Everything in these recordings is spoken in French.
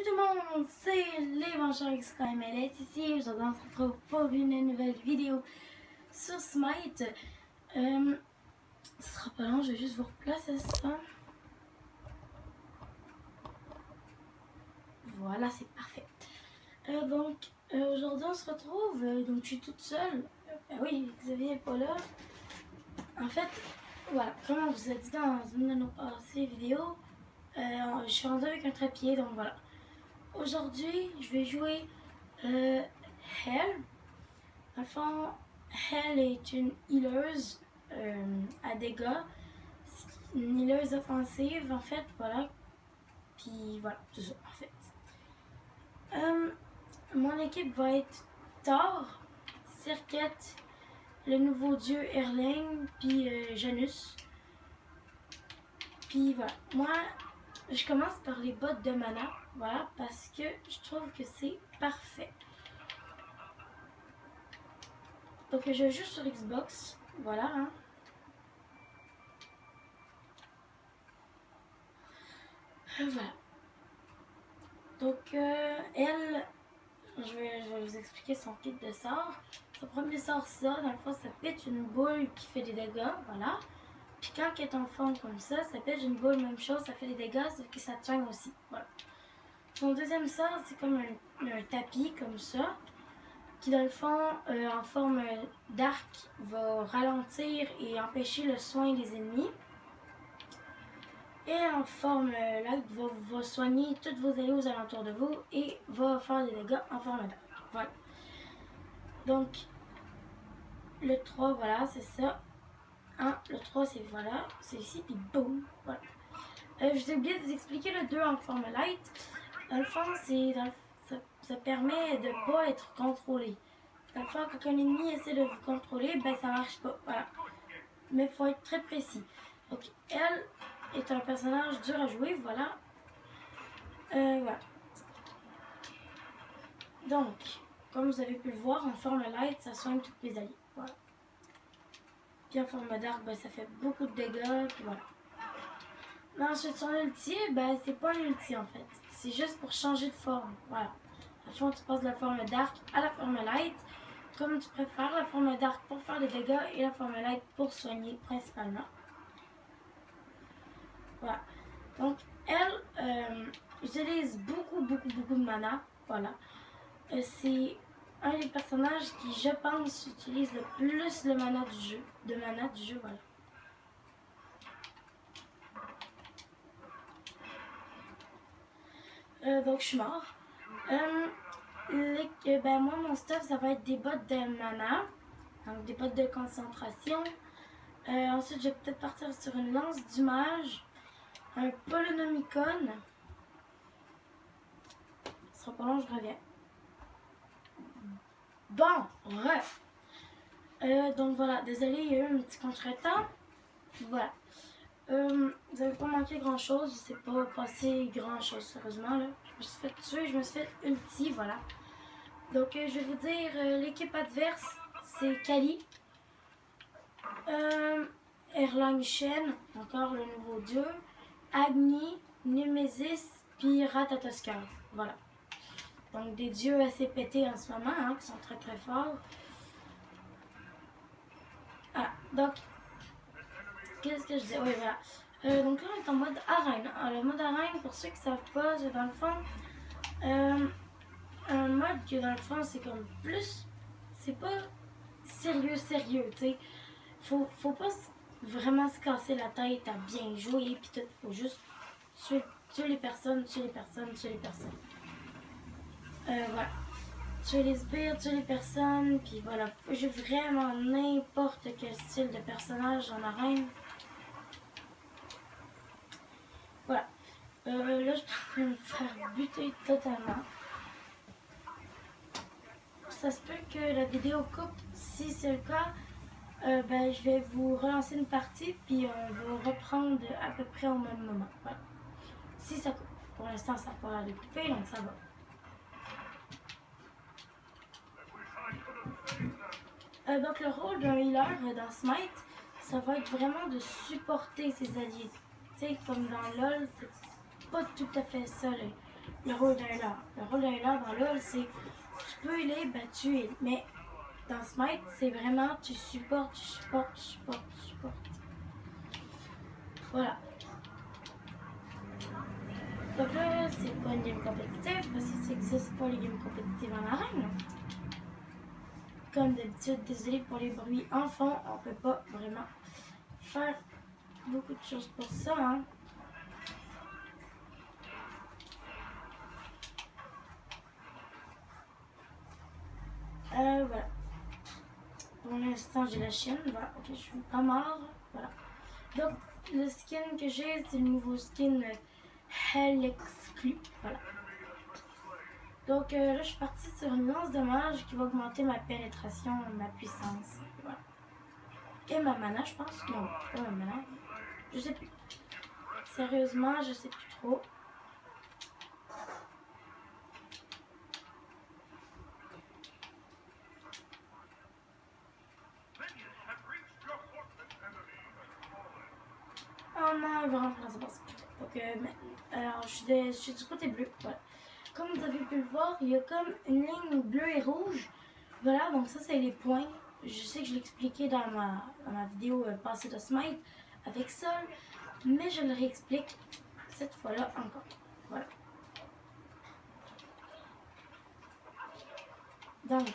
Salut tout le monde, c'est les Vengeurs XKMLS ici. Aujourd'hui on se retrouve pour une nouvelle vidéo sur Smite. Ce sera pas long, je vais juste vous replacer ça. Voilà, c'est parfait. Aujourd'hui on se retrouve, donc je suis toute seule. Oui, Xavier n'est pas là. En fait, voilà, comme on vous a dit dans une de nos passées vidéos, je suis rendue avec un trépied, donc voilà. Aujourd'hui, je vais jouer Hell. Dans le fond, Hell est une healeuse à dégâts. Une healeuse offensive, en fait, voilà. Puis voilà, c'est ça, en fait. Mon équipe va être Thor, Serket, le nouveau dieu Erling, puis Janus. Puis voilà, moi, je commence par les bottes de mana, voilà, parce que je trouve que c'est parfait. Donc je joue sur Xbox, voilà. Hein. Voilà. Donc elle, je vais vous expliquer son kit de sort. Son premier sort, ça, dans le fond, ça pète une boule qui fait des dégâts, voilà. Puis quand elle est en forme comme ça pète une boule, même chose, ça fait des dégâts, sauf que ça tient aussi, voilà. Son deuxième sort, c'est comme un tapis, comme ça, qui dans le fond, en forme d'arc, va ralentir et empêcher le soin des ennemis. Et en forme light, va soigner toutes vos alliés aux alentours de vous et va faire des dégâts en forme d'arc. Voilà. Donc, le 3, voilà, c'est ça. Le 3, c'est voilà, c'est ici, puis boum, voilà. Je vous ai oublié de vous expliquer le 2 en forme light. Dans le fond, ça permet de ne pas être contrôlé. Dans le fond, quand un ennemi essaie de vous contrôler, ben ça marche pas, voilà. Mais il faut être très précis. Donc, elle est un personnage dur à jouer, voilà. Voilà. Donc, comme vous avez pu le voir, en forme light, ça soigne toutes les alliés, voilà. Puis en forme dark, ben, ça fait beaucoup de dégâts, puis voilà. Mais ensuite, son ulti, ben, c'est pas un ulti en fait. C'est juste pour changer de forme, voilà. À fond, tu passes de la forme dark à la forme light, comme tu préfères, la forme dark pour faire des dégâts et la forme light pour soigner principalement. Voilà. Donc, elle utilise beaucoup de mana. Voilà. C'est un des personnages qui, je pense, utilise le plus le mana du jeu. Voilà. Donc, je suis mort. Moi, mon stuff, ça va être des bottes de mana. Donc, des bottes de concentration. Ensuite, je vais peut-être partir sur une lance du mage. Un Polonomicon. Ce sera pas long, je reviens. Bon, donc voilà, désolé, il y a eu un petit contretemps. Voilà. Vous n'avez pas manqué grand chose, je sais pas passé grand chose, sérieusement. Là. Je me suis fait tuer, je me suis fait ulti, voilà. Donc je vais vous dire, l'équipe adverse, c'est Kali. Erlang Shen, encore le nouveau dieu. Agni, Nemesis, puis Ratatoskar. Voilà. Donc des dieux assez pétés en ce moment, hein, qui sont très forts. Ah, donc, qu'est-ce que je dis? Oui, voilà. Donc là, on est en mode arène. Alors, le mode arène, pour ceux qui ne savent pas, c'est dans le fond un mode que dans le fond, c'est comme plus. C'est pas sérieux, tu sais. Faut pas vraiment se casser la tête à bien jouer, puis tout. Faut juste tuer les personnes. Voilà. Tuer les sbires, tuer les personnes, puis voilà. J'ai vraiment n'importe quel style de personnage en arène. Voilà. Là, je suis en train de me faire buter totalement. Ça se peut que la vidéo coupe. Si c'est le cas, je vais vous relancer une partie, puis on va reprendre à peu près au même moment. Voilà. Si ça coupe. Pour l'instant, ça n'a pas l'air de couper, donc ça va. Donc le rôle d'un healer dans Smite, ça va être vraiment de supporter ses alliés. Tu sais, comme dans LoL, c'est pas tout à fait ça le rôle d'un healer. Le rôle d'un healer dans LoL, c'est tu peux healer, ben tu heal. Mais dans Smite, c'est vraiment tu supportes, tu supportes, tu supportes, tu supportes. Voilà. Donc là, c'est pas une game compétitive parce que ça n'existe pas les games compétitives en arène. Comme d'habitude, désolé pour les bruits en fond, on peut pas vraiment faire beaucoup de choses pour ça. Hein. Voilà. Pour l'instant, j'ai la chienne. Voilà, ok, je suis pas mort. Voilà. Donc, le skin que j'ai, c'est le nouveau skin Hell Exclu. Voilà. Donc là, je suis partie sur une lance de mage qui va augmenter ma pénétration, ma puissance. Voilà. Et ma mana, je pense. Non, pas ma mana. Je sais plus. Sérieusement, je sais plus trop. Oh non, il va rentrer dans sa base. Donc, alors, je suis du côté bleu. Voilà. Comme vous avez pu le voir, il y a comme une ligne bleue et rouge. Voilà, donc ça, c'est les points. Je sais que je l'expliquais dans ma vidéo passée de Smite avec Sol, mais je le réexplique cette fois-là encore. Voilà. Donc,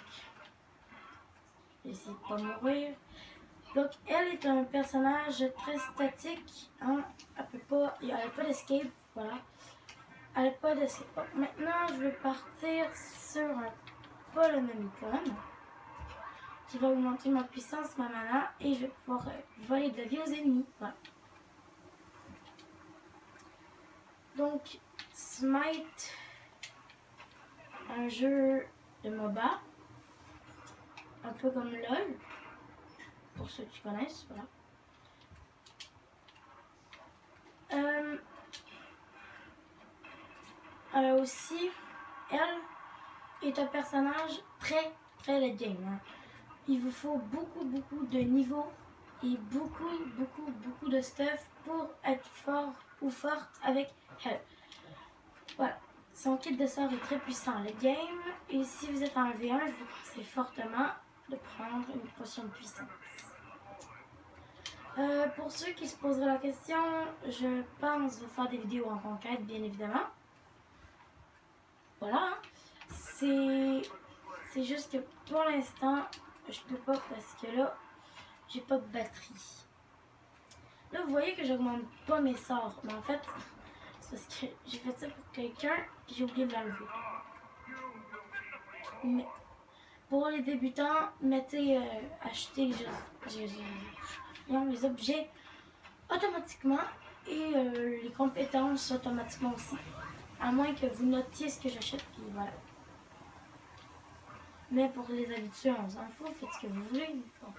j'essaie de pas mourir. Donc, elle est un personnage très statique. Hein? Elle n'a pas d'escape. Voilà. Elle n'a pas d'escape. Bon, maintenant, je vais partir sur un Polonomicon qui va augmenter ma puissance, ma mana, et je vais pouvoir voler de la vie aux ennemis. Voilà. Donc, Smite, un jeu de MOBA, un peu comme LoL, pour ceux qui connaissent, voilà. Aussi, elle est un personnage très late game. Hein. Il vous faut beaucoup de niveaux et beaucoup de stuff pour être fort ou forte avec elle. Voilà. Son kit de sort est très puissant le game et si vous êtes en V1, je vous conseille fortement de prendre une potion de puissance. Pour ceux qui se poseraient la question, je pense faire des vidéos en conquête, bien évidemment. Voilà. Hein. C'est juste que pour l'instant, je peux pas parce que là, j'ai pas de batterie. Là, vous voyez que j'augmente pas mes sorts, mais en fait, c'est parce que j'ai fait ça pour quelqu'un et j'ai oublié de l'enlever. Mais pour les débutants, achetez les objets automatiquement et les compétences automatiquement aussi. À moins que vous notiez ce que j'achète, puis voilà. Mais pour les habitués, on s'en fout, faites ce que vous voulez. Bon.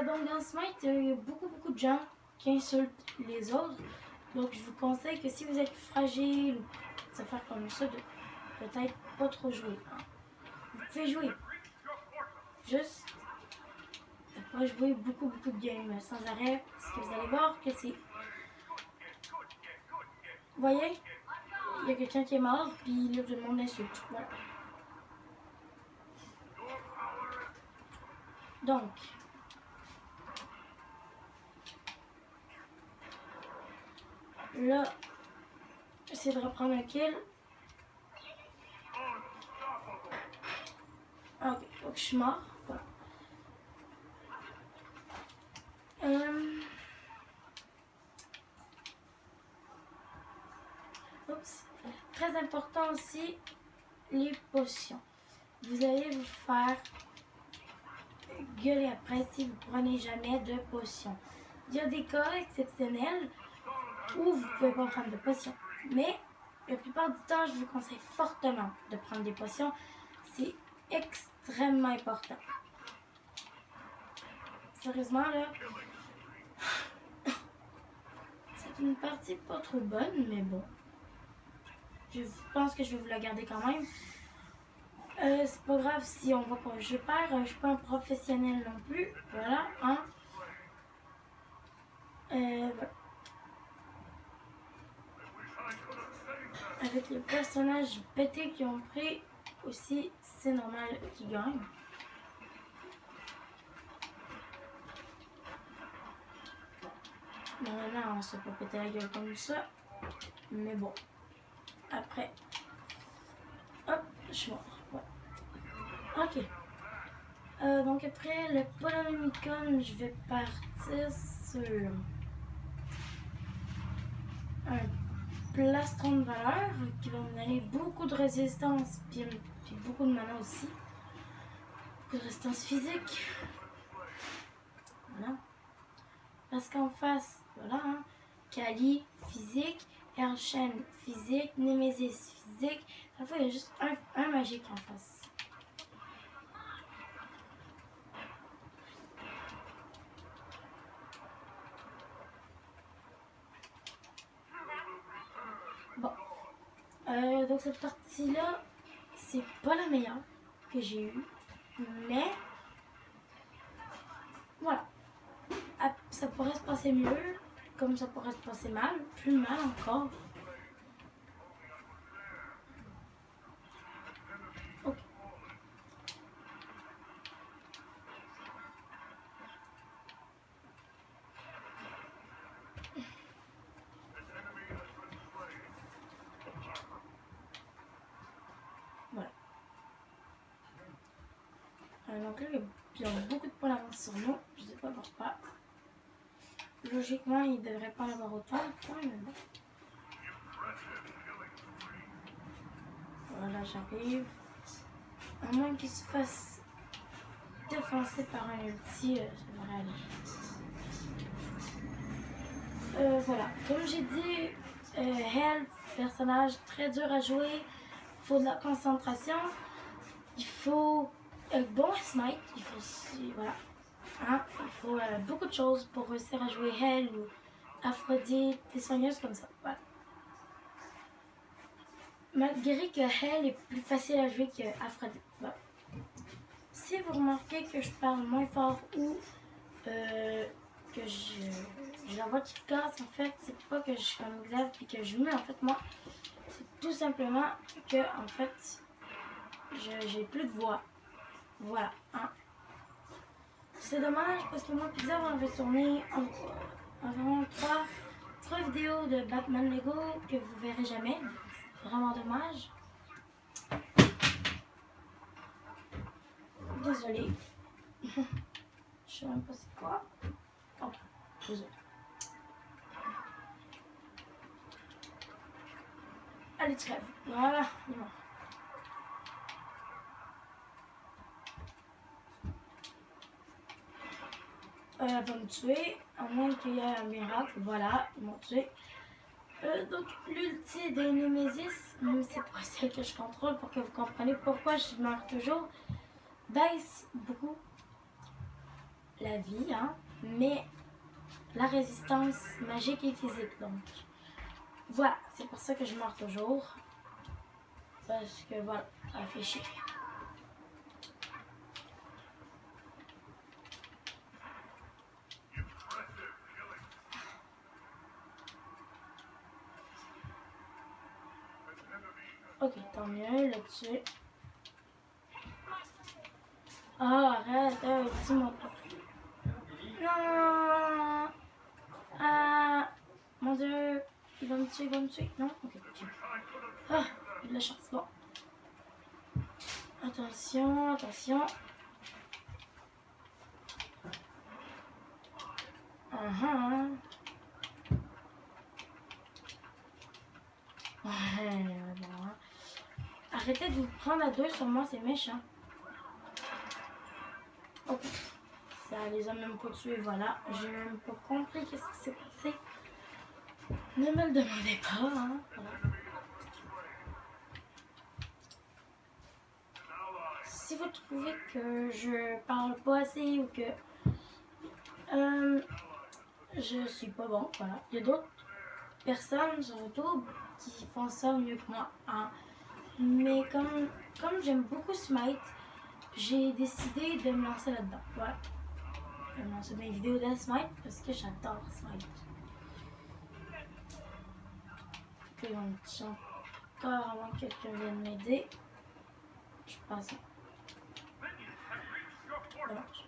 Donc dans Smite, il y a beaucoup de gens qui insultent les autres. Donc je vous conseille que si vous êtes fragile ou ça faire comme ça, de peut-être pas trop jouer. Hein. Vous pouvez jouer. Juste ne pas jouer beaucoup de games sans arrêt. Parce que vous allez voir que c'est... Vous voyez? Il y a quelqu'un qui est mort, puis là tout le monde l'insulte. Voilà. Donc... Là, j'essaie de reprendre un kill. Ok, donc je suis mort. Voilà. Oups. Très important aussi, les potions. Vous allez vous faire gueuler après si vous prenez jamais de potions. Il y a des cas exceptionnels où vous ne pouvez pas prendre de potions. Mais la plupart du temps, je vous conseille fortement de prendre des potions. C'est extrêmement important. Sérieusement, là, c'est une partie pas trop bonne, mais bon. Je pense que je vais vous la garder quand même. C'est pas grave si on voit que je perds. Je suis pas un professionnel non plus. Voilà, hein. Voilà. avec les personnages pétés qui ont pris aussi, c'est normal qu'ils gagnent. Normalement, on se peut péter la gueule comme ça. Mais bon. Après. Hop, je suis mort. Ouais. Ok. Donc après le Polonomicon, je vais partir sur un plastron de valeur qui va me donner beaucoup de résistance puis beaucoup de mana aussi. Beaucoup de résistance physique. Voilà. Parce qu'en face, voilà, hein, Kali physique, Erchen physique, Nemesis physique. À la fois, il y a juste un magique en face. Bon. Donc cette partie-là, c'est pas la meilleure que j'ai eue. Mais voilà. Ça pourrait se passer mieux, comme ça pourrait se passer mal, plus mal encore. Ok. Voilà. Donc là, il y a beaucoup de points d'avance sur nous, je sais pas pourquoi. Logiquement, il devrait pas en avoir autant de points, mais bon. Voilà, j'arrive. À moins qu'il se fasse défoncer par un ulti, ça devrait aller. Voilà, comme j'ai dit, Hell, personnage très dur à jouer, il faut de la concentration, il faut bon smite, il faut aussi, voilà, hein, il faut beaucoup de choses pour réussir à jouer Hell ou Aphrodite, des soigneuses comme ça, voilà. Malgré que Hell est plus facile à jouer qu'Aphrodite. Voilà. Si vous remarquez que je parle moins fort ou que j'ai la voix qui casse, en fait, c'est pas que je suis comme Xav puis que je mets, en fait, moi, c'est tout simplement que, en fait, j'ai plus de voix. Voilà, hein. C'est dommage parce que moi, Xav, on avait tourné environ 3 vidéos de Batman Lego que vous verrez jamais. C'est vraiment dommage. Désolée. Je sais même pas c'est quoi. Ok, désolée. Allez, crève. Voilà, il est mort. Elle va me tuer, à moins qu'il y ait un miracle. Voilà, ils m'ont tué. Donc, l'ulti de Nemesis, même si c'est pas celle que je contrôle pour que vous compreniez pourquoi je meurs toujours, baisse beaucoup la vie, hein, mais la résistance magique et physique. Donc, voilà, c'est pour ça que je meurs toujours. Parce que voilà, elle fait chier. Ok, tant mieux, là-dessus. Ah, arrête, dis-moi pas. Non. Ah, mon Dieu, il va me tuer, il va me tuer. Non, ok, ok. Ah, il a de la chance, bon. Attention, attention. Ouais, bon, hein. Arrêtez de vous prendre à deux sur moi, c'est méchant. Ok. Ça les a même pas tués, voilà. J'ai même pas compris qu'est-ce qui s'est passé. Ne me le demandez pas, hein. Voilà. Si vous trouvez que je parle pas assez ou que je suis pas bon, voilà. Il y a d'autres personnes sur YouTube qui font ça mieux que moi, hein. Mais comme j'aime beaucoup Smite, j'ai décidé de me lancer là-dedans. Voilà. Je vais me lancer mes vidéos de Smite parce que j'adore Smite. Que donc, score à moins que quelqu'un vienne m'aider. Je passe. Dommage.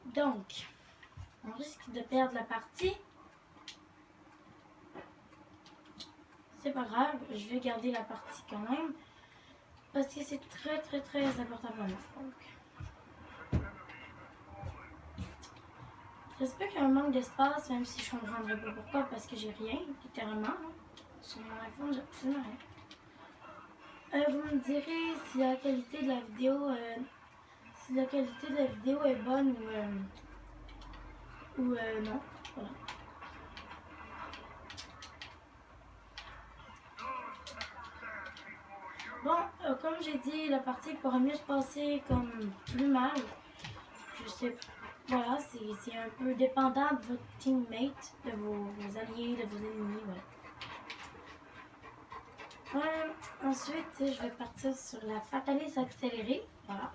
Donc, on risque de perdre la partie. C'est pas grave, je vais garder la partie quand même. Parce que c'est très important pour moi. Donc, j'espère qu'il y a un manque d'espace, même si je comprendrai pas pourquoi, parce que j'ai rien, littéralement. Hein. Sur mon iPhone, j'ai absolument rien. Vous me direz si la qualité de la vidéo, est bonne ou non. Voilà. Bon, comme j'ai dit, la partie pourrait mieux se passer comme plus mal. Je sais, voilà, c'est un peu dépendant de votre teammate, de vos alliés, de vos ennemis, voilà. Ensuite, je vais partir sur la Fatalis accélérée, voilà.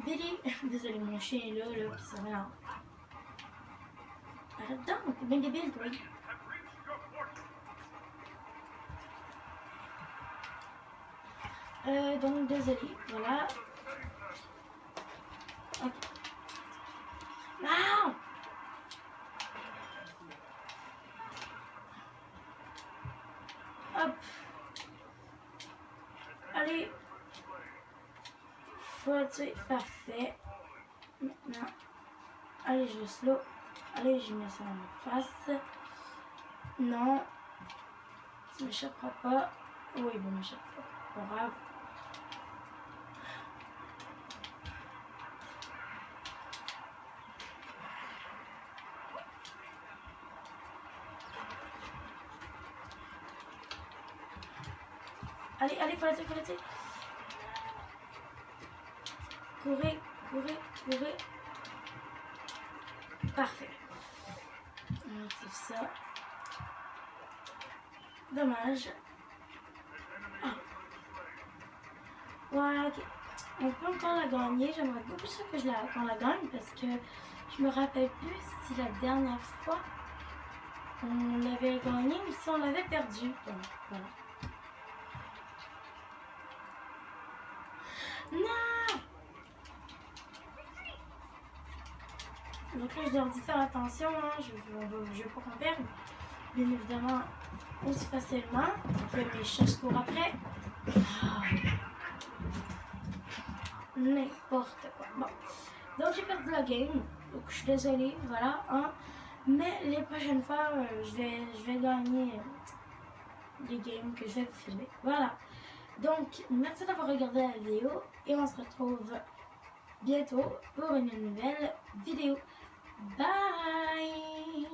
Billy, désolé, mon chien est là, puis ça va. Arrête donc, t'es bien débile, toi. Donc, désolé, voilà. Ok. Non! Hop. Allez. Faut tuer, parfait. Maintenant. Allez, je slow. Allez, je mets ça dans ma face. Non. Ça m'échappera pas. Oui, bon, m'échappe pas. Pas grave. Allez, faut la tuer. Courez. Parfait. On active ça. Dommage. Ah. Ouais, ok. On peut encore la gagner. J'aimerais beaucoup ça qu'on la gagne parce que je me rappelle plus si la dernière fois on l'avait gagné ou si on l'avait perdu. Donc, voilà. Non! Donc là, je leur dis faire attention, hein. Je veux pas qu'on perde. Bien évidemment, aussi facilement. Donc mes chats se courent après. Ah. N'importe quoi. Bon. Donc j'ai perdu la game. Donc je suis désolée, voilà. Hein. Mais les prochaines fois, je vais gagner les games que je vais vous filmer. Voilà. Donc, merci d'avoir regardé la vidéo et on se retrouve bientôt pour une nouvelle vidéo. Bye!